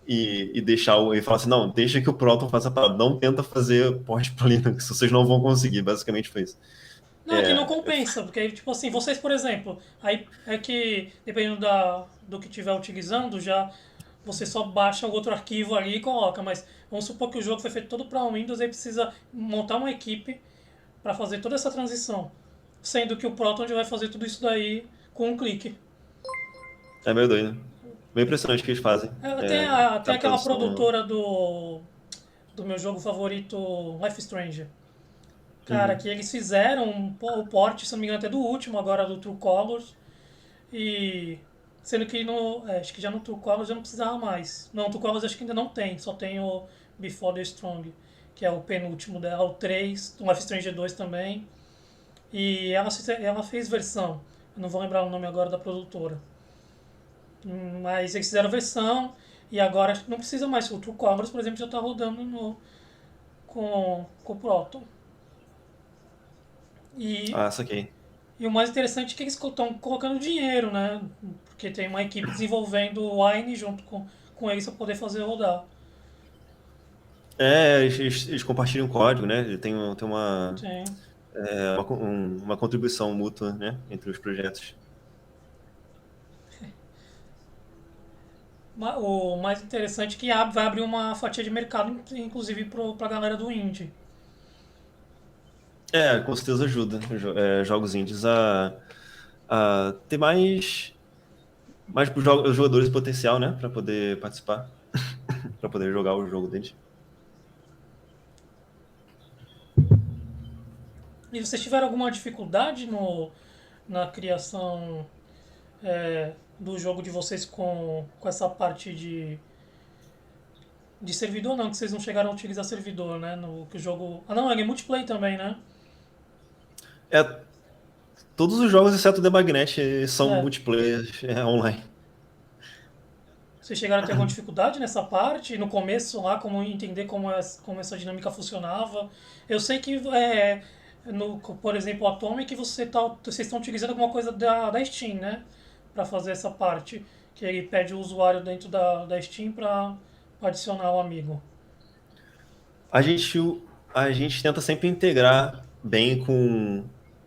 B: e deixar e falar assim, não, deixa que o Proton faça a parada, não tenta fazer port para Linux, vocês não vão conseguir, basicamente foi isso.
A: não, é que não
B: É,
A: compensa, porque aí, tipo assim, vocês, por exemplo, aí é que, dependendo do que estiver utilizando, já você só baixa o outro arquivo ali e coloca, mas vamos supor que o jogo foi feito todo para Windows, aí precisa montar uma equipe para fazer toda essa transição, sendo que o Proton já vai fazer tudo isso daí com um clique.
B: é meio doido. Meio impressionante o que eles fazem.
A: Tem
B: A
A: aquela
B: tradução.
A: produtora do meu jogo favorito, Life is Strange. Cara,
B: Uhum.
A: que eles fizeram o port, se não me engano, até do último, agora do True Colors. E. Sendo que acho que já no True Colors já não precisava mais. Não, o True Colors acho que ainda não tem, só tem o Before the Strong, que é o penúltimo dela, o 3, o Life is Strange 2 também. E ela fez versão, eu não vou lembrar o nome agora da produtora. Mas eles fizeram versão e agora acho que não precisa mais. O True Colors, por exemplo, já está rodando com o Proton. E
B: Ah, saquei.
A: E o mais interessante é que eles estão colocando dinheiro, né? Porque tem uma equipe desenvolvendo o Wine junto com eles para poder fazer rodar.
B: Eles compartilham código, né? Tem
A: Tem.
B: uma contribuição mútua, né? Entre os projetos.
A: O mais interessante é que vai abrir uma fatia de mercado, inclusive para a galera do indie.
B: Com certeza ajuda jogos indies a ter mais os jogadores de potencial, né? Para poder participar, para poder jogar o jogo deles.
A: E vocês tiveram alguma dificuldade na criação do jogo de vocês com essa parte de servidor? Não, que vocês não chegaram a utilizar servidor, né? No que o jogo. Ah, não, ele é multiplayer também, né?
B: É, todos os jogos, exceto o The Magnet, são
A: É.
B: multiplayer online.
A: Vocês chegaram a ter alguma dificuldade nessa parte? No começo lá, como entender como essa dinâmica funcionava? Eu sei que, por exemplo, o Atomic, vocês estão utilizando alguma coisa da Steam, né? Para fazer essa parte. Que ele pede o usuário dentro da Steam para adicionar o amigo.
B: A gente, a gente tenta sempre integrar bem com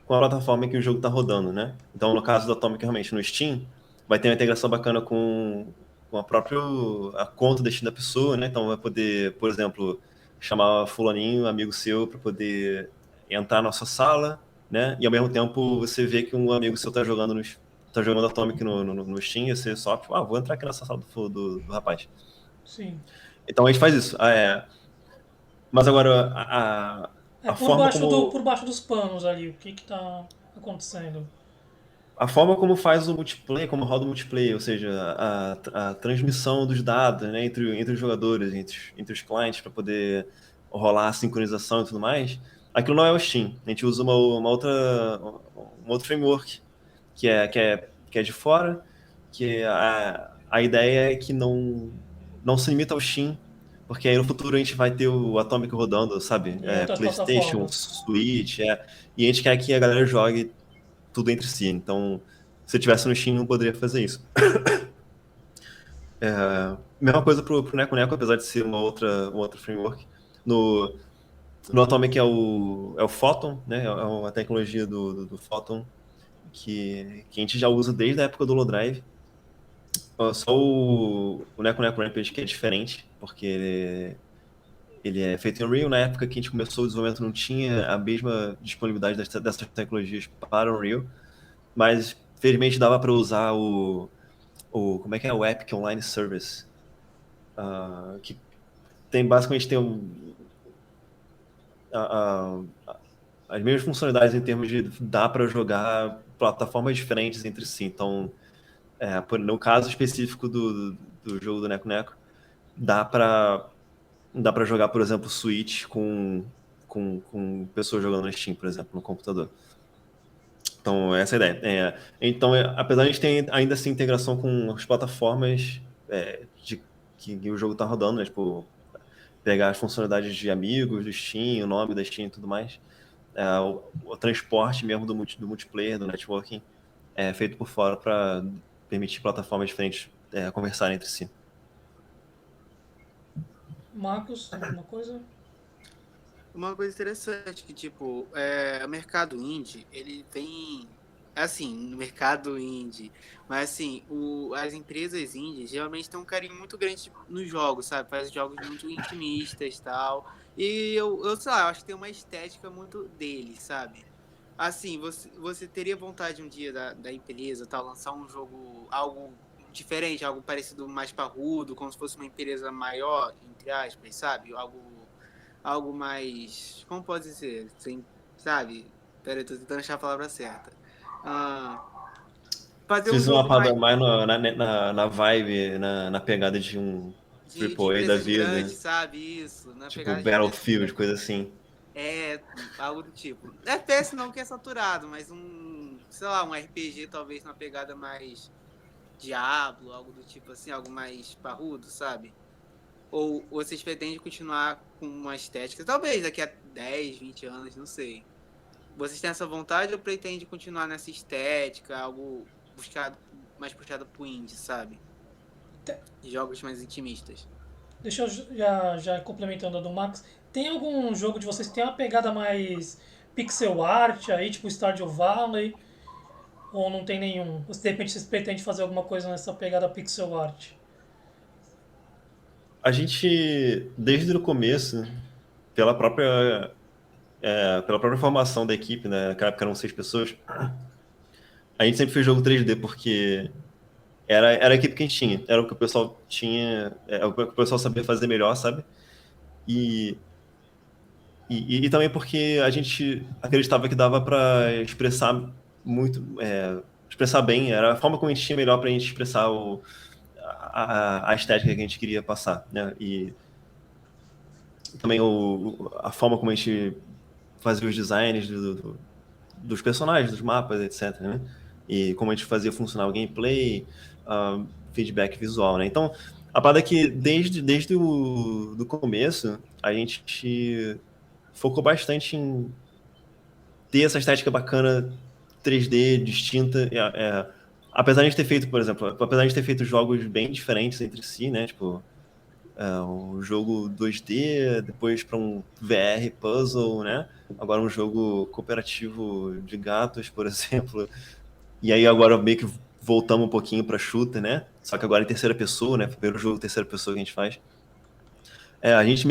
B: a plataforma que o jogo está rodando, né? Então, no caso do Atomic, realmente, no Steam, vai ter uma integração bacana com a conta da Steam da pessoa, né? Então, vai poder, por exemplo, chamar fulaninho, amigo seu, para poder entrar na sua sala, né? E, ao mesmo tempo, você vê que um amigo seu tá jogando Atomic no Steam, e você só, tipo, vou entrar aqui nessa sala do rapaz.
A: Sim.
B: Então, a gente faz isso. Mas agora,
A: É
B: a forma
A: por
B: como
A: baixo dos panos ali, o que tá acontecendo.
B: a forma como faz o multiplayer, como roda o multiplayer, ou seja, a transmissão dos dados, né, entre os jogadores, entre os clientes, para poder rolar a sincronização e tudo mais, aquilo não é o Steam. A gente usa um outro framework que é de fora, que a ideia é que não se limita ao Steam, porque aí no futuro a gente vai ter o Atomic rodando, sabe?
A: Em outras
B: PlayStation,
A: plataformas.
B: Switch, e a gente quer que a galera jogue tudo entre si. Então, se eu tivesse no Steam, não poderia fazer isso. Mesma coisa pro Neco Neco, apesar de ser um outro framework. No, no Atomic é o Photon, né? É uma tecnologia do Photon que a gente já usa desde a época do Holodrive. Só o Neco Neco Rampage que é diferente, porque ele é feito em Unreal. Na época que a gente começou o desenvolvimento não tinha a mesma disponibilidade dessas tecnologias para Unreal, mas felizmente dava para usar como é que é o Epic Online Service, que basicamente tem a- a- as mesmas funcionalidades em termos de dá para jogar plataformas diferentes entre si. Então, No caso específico do jogo do Neco Neco, dá pra jogar, por exemplo, Switch com pessoas jogando no Steam, por exemplo, no computador. Então, essa é a ideia. Então, apesar de a gente ter ainda essa integração com as plataformas que o jogo tá rodando, né? Tipo, pegar as funcionalidades de amigos do Steam, o nome da Steam e tudo mais, o transporte mesmo do multiplayer, do networking, é feito por fora para permitir plataformas diferentes conversarem entre si.
A: Marcos, alguma coisa?
C: Uma coisa interessante que, tipo, o mercado indie, ele tem, assim, no mercado indie, mas assim, as empresas indie geralmente têm um carinho muito grande nos jogos, sabe? Fazem jogos muito intimistas e tal. E eu sei lá, eu acho que tem uma estética muito deles, sabe? Assim, você teria vontade um dia da empresa, tal, lançar um jogo, algo diferente, algo parecido mais parrudo, como se fosse uma empresa maior, entre aspas, sabe? Algo mais. Como pode ser? Sem, sabe? Pera, eu tô tentando achar a palavra certa. Ah, fazer um
B: Fiz uma
C: jogo
B: parada
C: mais
B: mais na vibe, na pegada de um
C: de
B: AAA da
C: empresas
B: vida,
C: grandes, sabe? Isso, na
B: tipo
C: pegada de empresas
B: Battlefield,
C: grandes.
B: coisa assim.
C: É, algo do tipo. FPS não que é saturado, mas sei lá, um RPG talvez na pegada mais Diablo, algo do tipo assim, algo mais parrudo, sabe? Ou vocês pretendem continuar com uma estética, talvez daqui a 10, 20 anos, não sei. Vocês têm essa vontade ou pretendem continuar nessa estética, algo buscado, mais puxado pro indie, sabe? Jogos mais intimistas.
A: Deixa eu já complementando a do Max. Tem algum jogo de vocês que tem uma pegada mais pixel art aí, tipo Stardew Valley? Ou não tem nenhum? Ou de repente vocês pretendem fazer alguma coisa nessa pegada pixel art?
B: A gente, desde o começo, pela própria, pela própria formação da equipe, né? Naquela época eram 6 pessoas, a gente sempre fez jogo 3D porque era a equipe que a gente tinha, era o que o pessoal tinha, o que o pessoal sabia fazer melhor, sabe? E, e também porque a gente acreditava que dava para expressar muito, expressar bem, era a forma como a gente tinha melhor para a gente expressar a estética que a gente queria passar, né? E também a forma como a gente fazia os designs dos personagens, dos mapas, etc, né? E como a gente fazia funcionar o gameplay, feedback visual, né? Então, a parada é que desde o do começo, a gente focou bastante em ter essa estética bacana, 3D, distinta. Apesar de ter feito, por exemplo, apesar de ter feito jogos bem diferentes entre si, né? Tipo, um jogo 2D, depois para um VR puzzle, né? Agora um jogo cooperativo de gatos, por exemplo. E aí agora meio que voltamos um pouquinho para shooter, né? Só que agora em terceira pessoa, né? Primeiro jogo terceira pessoa que a gente faz. A gente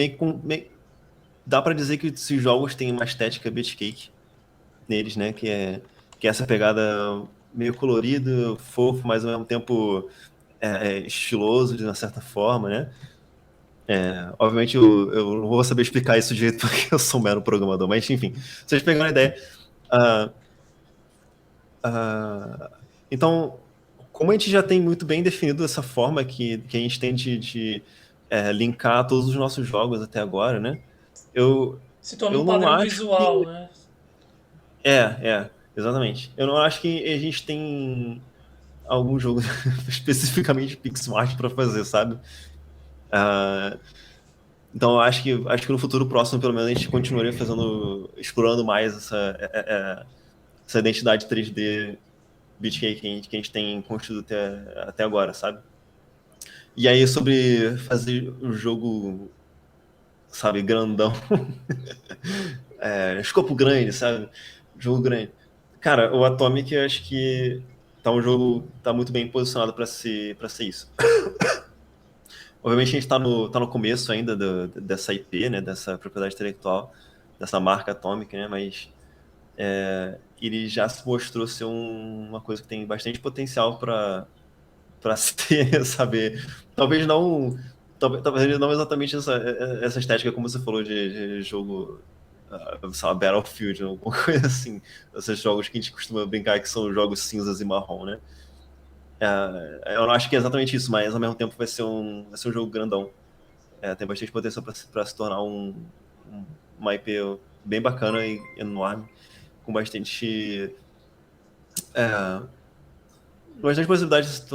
B: dá para dizer que esses jogos têm uma estética beat cake neles, né? Que é essa pegada meio colorido, fofo, mas ao mesmo tempo estiloso de uma certa forma, né? Obviamente eu não vou saber explicar isso de jeito porque eu sou um mero programador, mas enfim, vocês pegaram a ideia. Ah, então, como a gente já tem muito bem definido essa forma que a gente tem de linkar todos os nossos jogos até agora, né? Eu,
A: Se torna
B: eu
A: um
B: não
A: padrão
B: acho
A: visual,
B: que.
A: né?
B: Exatamente. Eu não acho que a gente tem algum jogo especificamente pixel art para fazer, sabe? Ah, então, eu acho que no futuro próximo, pelo menos, a gente continuaria explorando mais essa identidade 3D BitK que a gente tem construído até agora, sabe? E aí, sobre fazer o jogo, sabe, grandão, escopo grande, sabe? Jogo grande. Cara, o Atomic, eu acho que tá muito bem posicionado para ser isso. Obviamente, a gente tá no começo ainda dessa IP, né? Dessa propriedade intelectual, dessa marca Atomic, né? Mas ele já se mostrou ser uma coisa que tem bastante potencial para ser, saber. Talvez não. Talvez não exatamente essa estética como você falou de jogo, sei lá, Battlefield, ou alguma coisa assim. Esses jogos que a gente costuma brincar que são jogos cinzas e marrom, né? Eu não acho que é exatamente isso, mas ao mesmo tempo vai ser um jogo grandão. Tem bastante potencial para se tornar uma IP bem bacana e enorme, com bastante possibilidade de se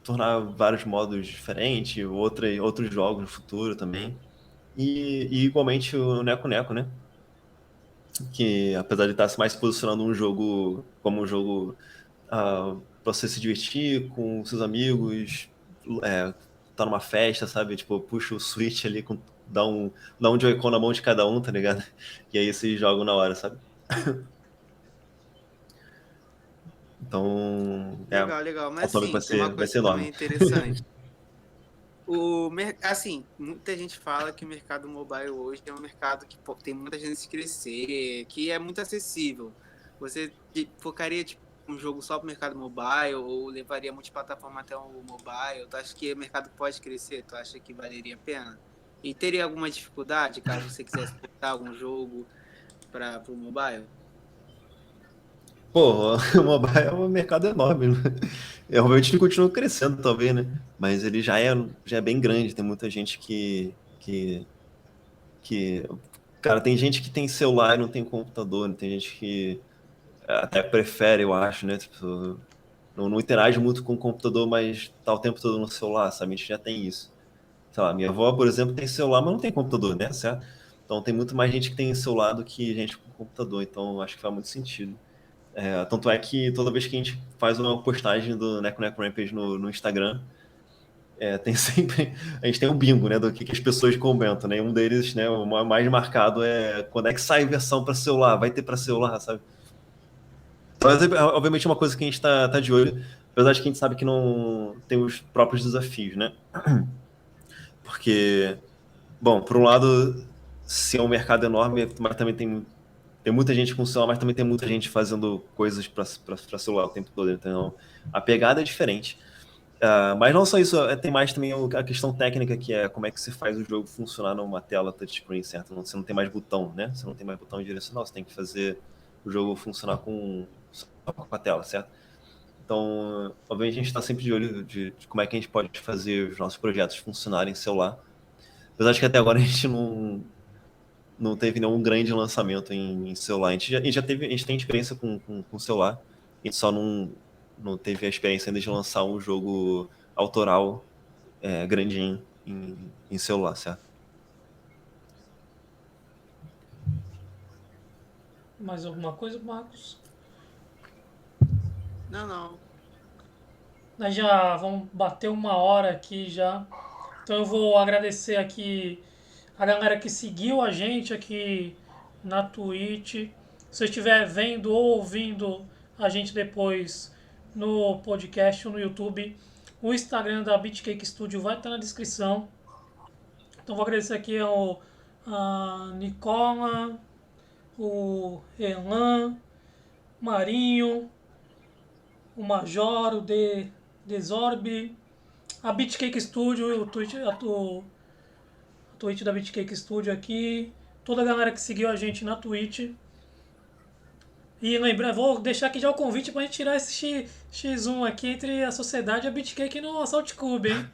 B: tornar vários modos diferentes, outros jogos no futuro também. E igualmente o Neco Neco, né? Que apesar de estar mais se posicionando como um jogo pra você se divertir com seus amigos, tá numa festa, sabe? Tipo, puxa o Switch ali, dá um Joy-Con na mão de cada um, tá ligado? E aí vocês jogam na hora, sabe? Então,
C: Legal, legal. Mas
B: Atomic
C: assim, tem uma
B: vai
C: coisa
B: ser enorme.
C: também interessante. Assim, muita gente fala que o mercado mobile hoje é um mercado que tem muita gente de crescer, que é muito acessível. Você focaria tipo, um jogo só para o mercado mobile ou levaria multiplataforma até o mobile? Tu acha que o mercado pode crescer? Tu acha que valeria a pena? E teria alguma dificuldade caso você quisesse portar algum jogo para o mobile?
B: Pô, o mobile é um mercado enorme, né? Obviamente ele continua crescendo, talvez, né? Mas ele já é bem grande, tem muita gente que... Cara, tem gente que tem celular e não tem computador, né? Tem gente que até prefere, eu acho, né? Tipo, não interage muito com o computador, mas tá o tempo todo no celular, sabe? A gente já tem isso. Sei lá, minha avó, por exemplo, tem celular, mas não tem computador, né? Certo? Então tem muito mais gente que tem celular do que gente com computador, então acho que faz muito sentido. Tanto é que toda vez que a gente faz uma postagem do Neco Neco Rampage no Instagram, tem sempre. A gente tem um bingo, né? Do que as pessoas comentam, né? E um deles, né? O mais marcado é quando é que sai versão para celular, vai ter para celular, sabe? Mas, obviamente, é uma coisa que a gente tá de olho, apesar de que a gente sabe que não tem os próprios desafios, né? Porque, bom, por um lado, se é um mercado enorme, mas também tem muita gente com celular, mas também tem muita gente fazendo coisas para celular o tempo todo. Então, a pegada é diferente. Mas não só isso, tem mais também a questão técnica, que é como é que você faz o jogo funcionar numa tela touchscreen, certo? Você não tem mais botão, né? Você não tem mais botão direcional, você tem que fazer o jogo funcionar só com a tela, certo? Então, obviamente, a gente está sempre de olho de como é que a gente pode fazer os nossos projetos funcionarem em celular. Apesar de que até agora a gente não teve nenhum grande lançamento em celular. A gente tem experiência com celular, a gente só não teve a experiência ainda de lançar um jogo autoral grandinho em celular, certo?
A: Mais alguma coisa, Marcos?
C: Não, não.
A: Nós já vamos bater 1 hora aqui já. Então eu vou agradecer aqui a galera que seguiu a gente aqui na Twitch. Se você estiver vendo ou ouvindo a gente depois no podcast ou no YouTube, o Instagram da Beatcake Studio vai estar na descrição. Então vou agradecer aqui ao a Nicola, o Elan, Marinho, o Major, o Desorb, a Beatcake Studio, a Twitch da Beatcake Studio aqui, toda a galera que seguiu a gente na Twitch. E lembra, vou deixar aqui já o convite pra gente tirar esse X1 aqui entre a sociedade e a Beatcake no Assault Cube, hein?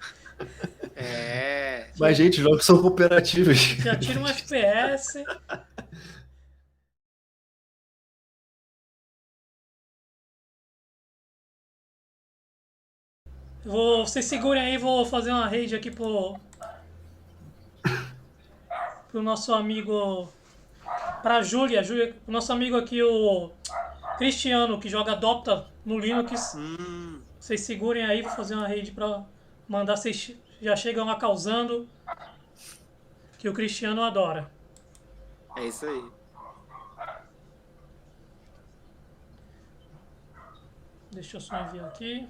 B: Mas, gente, jogos são cooperativos.
A: Já tira um FPS. Vocês segurem aí, vou fazer uma raid aqui pro nosso amigo. Pra Júlia, o nosso amigo aqui, o Cristiano, que joga Dota no Linux. Vocês segurem aí, vou fazer uma raid pra mandar. Vocês já chegam lá causando. Que o Cristiano adora.
C: É isso aí.
A: Deixa eu só enviar aqui.